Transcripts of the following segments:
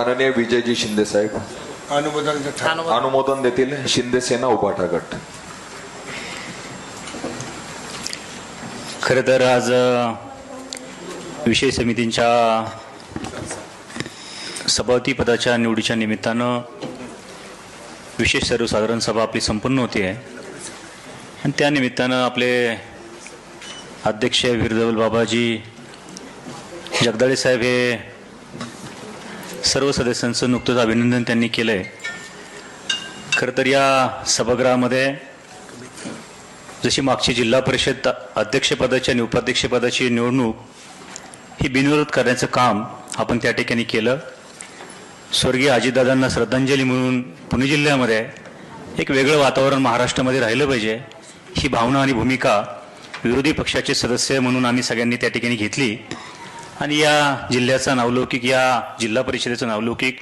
माननीय विजयजी शिंदे साहेब अनुमोदन देतील. शिंदे सेना उभाटा गट. खरं तर आज विषय समितींच्या सभापती पदाच्या निवडीच्या निमित्तानं विशेष सर्वसाधारण सभा आपली संपन्न होती आहे आणि त्या निमित्तानं आपले अध्यक्ष वीरधवल बाबाजी जगदाळे साहेब हे सर्व सदस्यांचं नुकतंच अभिनंदन त्यांनी केलं आहे. खरं तर या सभागृहामध्ये जशी मागची जिल्हा परिषद अध्यक्षपदाची आणि उपाध्यक्षपदाची निवडणूक ही बिनविरोध करण्याचं काम आपण त्या ठिकाणी केलं. स्वर्गीय अजितदादांना श्रद्धांजली म्हणून पुणे जिल्ह्यामध्ये एक वेगळं वातावरण महाराष्ट्रामध्ये राहिलं पाहिजे ही भावना आणि भूमिका विरोधी पक्षाचे सदस्य म्हणून आम्ही सगळ्यांनी त्या ठिकाणी घेतली आणि या जिल्ह्याचा नावलौकिक, या जिल्हा परिषदेचं नावलौकिक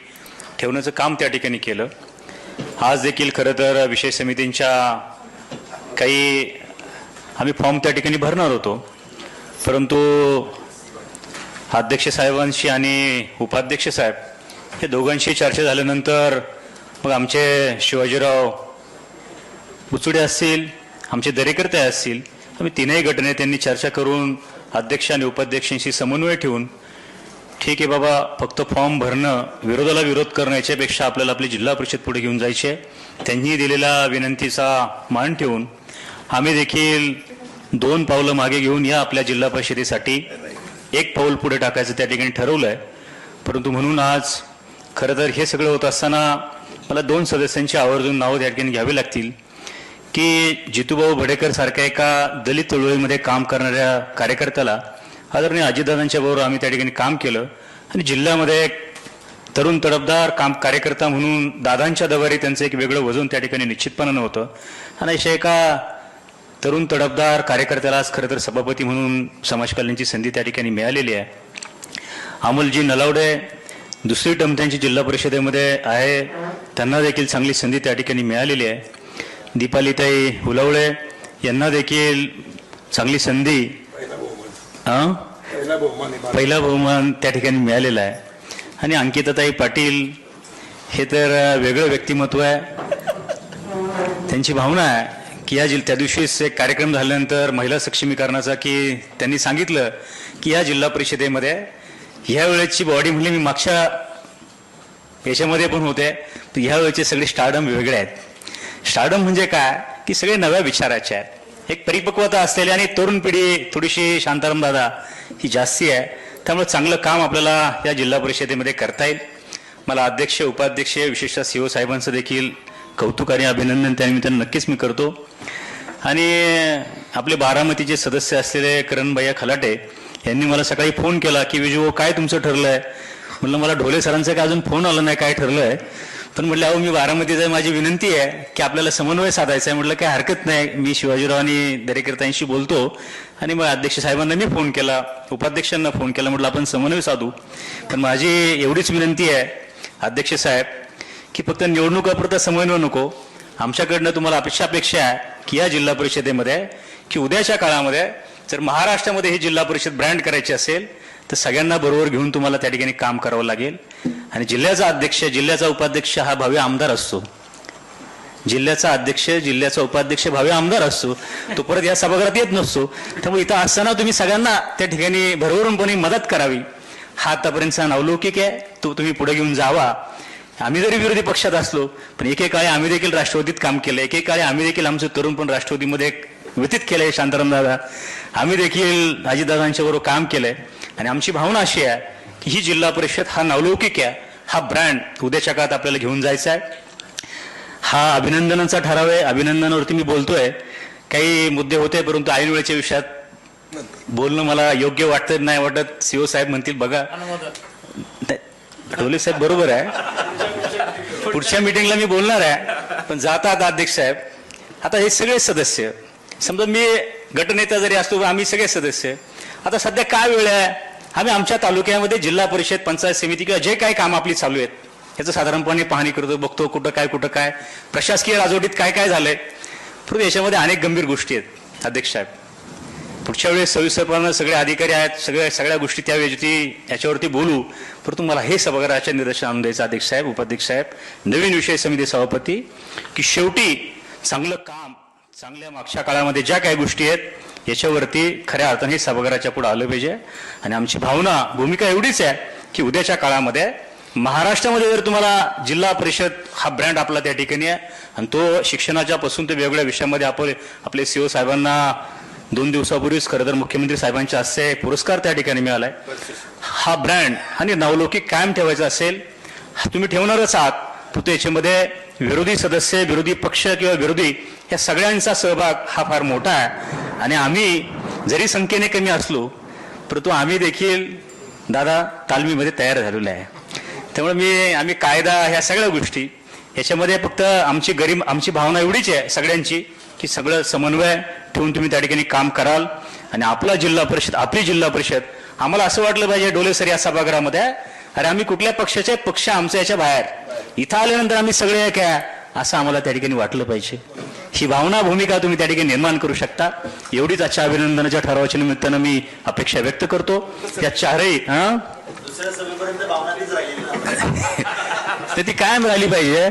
ठेवण्याचं काम त्या ठिकाणी केलं. आज देखील खरं तर विषय समितींच्या काही आम्ही फॉर्म त्या ठिकाणी भरणार होतो, परंतु अध्यक्ष साहेबांशी आणि उपाध्यक्ष साहेब हे दोघांशी चर्चा झाल्यानंतर मग आमचे शिवाजीराव बुचुडे असतील, आमचे दरेकर्ते असतील, आम्ही तीनही गटनेत्यांनी चर्चा करून अध्यक्ष आणि उपाध्यक्षांशी समन्वय ठेवून ठीक आहे बाबा, फक्त फॉर्म भरणं, विरोधाला विरोध करणं याच्यापेक्षा आपल्याला आपली जिल्हा परिषद पुढे घेऊन जायचे. त्यांनी दिलेल्या विनंतीचा मान ठेवून आम्ही देखील 2 पावलं मागे घेऊन या आपल्या जिल्हा परिषदेसाठी 1 पाऊल पुढे टाकायचं त्या ठिकाणी ठरवलं आहे. परंतु म्हणून आज खरं तर हे सगळं होत असताना मला 2 सदस्यांची आवर्जून नावं त्या ठिकाणी घ्यावी लागतील की जितूभाऊ भडेकर सारख्या एका दलित चळवळीमध्ये काम करणाऱ्या कार्यकर्त्याला आदरणीय अजितदादांच्या बरोबर आम्ही त्या ठिकाणी काम केलं आणि जिल्ह्यामध्ये एक तरुण तडफदार कार्यकर्ता म्हणून दादांच्या दबारी त्यांचं एक वेगळं वजन त्या ठिकाणी निश्चितपणानं होतं आणि अशा एका तरुण तडफदार कार्यकर्त्याला आज खरं तर सभापती म्हणून समाज कल्याणची संधी त्या ठिकाणी मिळालेली आहे. अमोलजी नलावडे दुसरी टर्म त्यांची जिल्हा परिषदेमध्ये आहे, त्यांना देखील चांगली संधी त्या ठिकाणी मिळालेली आहे. दीपालीताई हुलावळे यांना देखील चांगली संधी, पहिला बहुमान त्या ठिकाणी मिळालेला आहे. आणि अंकिताताई पाटील हे तर वेगळं व्यक्तिमत्व आहे. त्यांची भावना आहे की या त्या दिवशीच एक कार्यक्रम झाल्यानंतर महिला सक्षमीकरणाचा की त्यांनी सांगितलं की या जिल्हा परिषदेमध्ये ह्या वेळेची बॉडी म्हणली मी मागच्या याच्यामध्ये पण होते, तर ह्या वेळेचे सगळे स्टारडम वेगळे आहेत. स्टारडम म्हणजे काय की सगळे नव्या विचाराचे आहेत, एक परिपक्वता असलेली आणि तरुण पिढी थोडीशी शांताराम दादा ही जास्ती आहे. त्यामुळे चांगलं काम आपल्याला या जिल्हा परिषदेमध्ये करता येईल. मला अध्यक्ष उपाध्यक्ष विशेषतः सीओ साहेबांचं देखील कौतुक आणि अभिनंदन त्यानिमित्तानं नक्कीच मी करतो. आणि आपले बारामतीचे सदस्य असलेले करणभैया खलाटे यांनी मला सकाळी फोन केला की विजू काय तुमचं ठरलं आहे. म्हटलं मला ढोले सरांचं काय अजून फोन आला नाही, काय ठरलं आहे. पण म्हटलं अहो मी बारामतीचं आहे, माझी विनंती आहे की आपल्याला समन्वय साधायचा आहे. म्हटलं काय हरकत नाही, मी शिवाजीराव आणि दरेकर्त्यांशी बोलतो. आणि मग अध्यक्ष साहेबांना मी फोन केला, उपाध्यक्षांना फोन केला, म्हटलं आपण समन्वय साधू. पण माझी एवढीच विनंती आहे अध्यक्ष साहेब की फक्त निवडणुकापुरता समन्वय नको, आमच्याकडनं तुम्हाला अपेक्षा आहे की या जिल्हा परिषदेमध्ये की उद्याच्या काळामध्ये जर महाराष्ट्रामध्ये ही जिल्हा परिषद ब्रँड करायची असेल तर सगळ्यांना बरोबर घेऊन तुम्हाला त्या ठिकाणी काम करावं लागेल. आणि जिल्ह्याचा अध्यक्ष, जिल्ह्याचा उपाध्यक्ष हा भावी आमदार असतो. जिल्ह्याचा अध्यक्ष, जिल्ह्याचा उपाध्यक्ष भावी आमदार असतो, तो परत या सभागृहात येत नसतो. त्यामुळे इथं असताना तुम्ही सगळ्यांना त्या ठिकाणी भरभरूनपणे मदत करावी. हा आतापर्यंतचा नावलौकिक आहे, तो तुम्ही पुढे घेऊन जावा. आम्ही जरी विरोधी पक्षात असलो पण एकेकाळी आम्ही देखील राष्ट्रवादीत काम केलं, एकेकाळी आम्ही देखील आमचं तरुण पण राष्ट्रवादीमध्ये व्यतीत केलंय. शांताराम दादा आम्ही देखील अजितदादांच्या बरोबर काम केलंय. आणि आमची भावना अशी आहे की ही जिल्हा परिषद हा नावलौकिक आहे, हा ब्रँड उद्याच्या काळात आपल्याला घेऊन जायचा आहे. हा अभिनंदनाचा ठराव आहे, अभिनंदनावरती मी बोलतोय. काही मुद्दे होते परंतु ऐन वेळेच्या विषयात बोलणं मला योग्य वाटत नाही वाटत. सीओ साहेब म्हणतील बघा ढोले साहेब बरोबर आहे, पुढच्या मीटिंगला मी बोलणार आहे. पण जातात अध्यक्ष साहेब, आता हे सगळे सदस्य, समजा मी गटनेता जरी असतो आम्ही सगळे सदस्य, आता सध्या काय वेळ आहे, आम्ही आमच्या तालुक्यामध्ये जिल्हा परिषद पंचायत समिती किंवा जे काही काम आपली चालू आहेत याचं साधारणपणे पाहणी करतो, बघतो कुठं काय प्रशासकीय राजवटीत काय काय झालंय. परंतु याच्यामध्ये अनेक गंभीर गोष्टी आहेत अध्यक्ष साहेब. पुढच्या वेळेस सविस्तरपणे सगळे अधिकारी आहेत, सगळ्या गोष्टी याच्यावरती बोलू. परंतु मला हे सभागृहाच्या निदर्शन आणून द्यायचं अध्यक्ष साहेब, उपाध्यक्ष साहेब, नवीन विषय समिती सभापती, की शेवटी चांगलं काम, चांगल्या मागच्या काळामध्ये ज्या काही गोष्टी आहेत याच्यावरती खऱ्या अर्थाने हे सभागृहाच्या पुढे आलं पाहिजे. आणि आमची भूमिका एवढीच आहे की उद्याच्या काळामध्ये महाराष्ट्रामध्ये जर तुम्हाला जिल्हा परिषद हा ब्रँड आपला त्या ठिकाणी आहे आणि तो शिक्षणाच्या पासून ते वेगवेगळ्या विषयामध्ये आपले सीओ साहेबांना 2 दिवसापूर्वीच खरं तर मुख्यमंत्री साहेबांच्या हस्ते पुरस्कार त्या ठिकाणी मिळालाय. हा ब्रँड आणि नावलौकिक कायम ठेवायचा असेल, तुम्ही ठेवणारच आहात. परंतु याच्यामध्ये विरोधी सदस्य, विरोधी पक्ष किंवा विरोधी या सगळ्यांचा सहभाग हा फार मोठा आहे. आणि आम्ही जरी संख्येने कमी असलो परंतु आम्ही देखील दादा तालमीमध्ये तयार झालेलो आहे. त्यामुळे आम्ही कायदा ह्या सगळ्या गोष्टी याच्यामध्ये फक्त आमची भावना एवढीच आहे सगळ्यांची की सगळं समन्वय ठेवून तुम्ही त्या ठिकाणी काम कराल. आणि आपली जिल्हा परिषद आम्हाला असं वाटलं पाहिजे डोले सर या सभागृहामध्ये अरे आम्ही कुठल्या पक्ष आमच्या याच्या बाहेर, इथं आल्यानंतर आम्ही सगळे एक आहे असं आम्हाला त्या ठिकाणी वाटलं पाहिजे. ही भूमिका तुम्ही त्या ठिकाणी निर्माण करू शकता. एवढीच आजच्या अभिनंदनाच्या ठरावाच्या निमित्तानं मी अपेक्षा व्यक्त करतो. त्या चारही तर ती कायम राहिली पाहिजे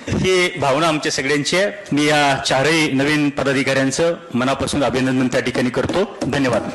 ही भावना आमच्या सगळ्यांची आहे. मी या चारही नवीन पदाधिकाऱ्यांचं मनापासून अभिनंदन त्या ठिकाणी करतो. धन्यवाद.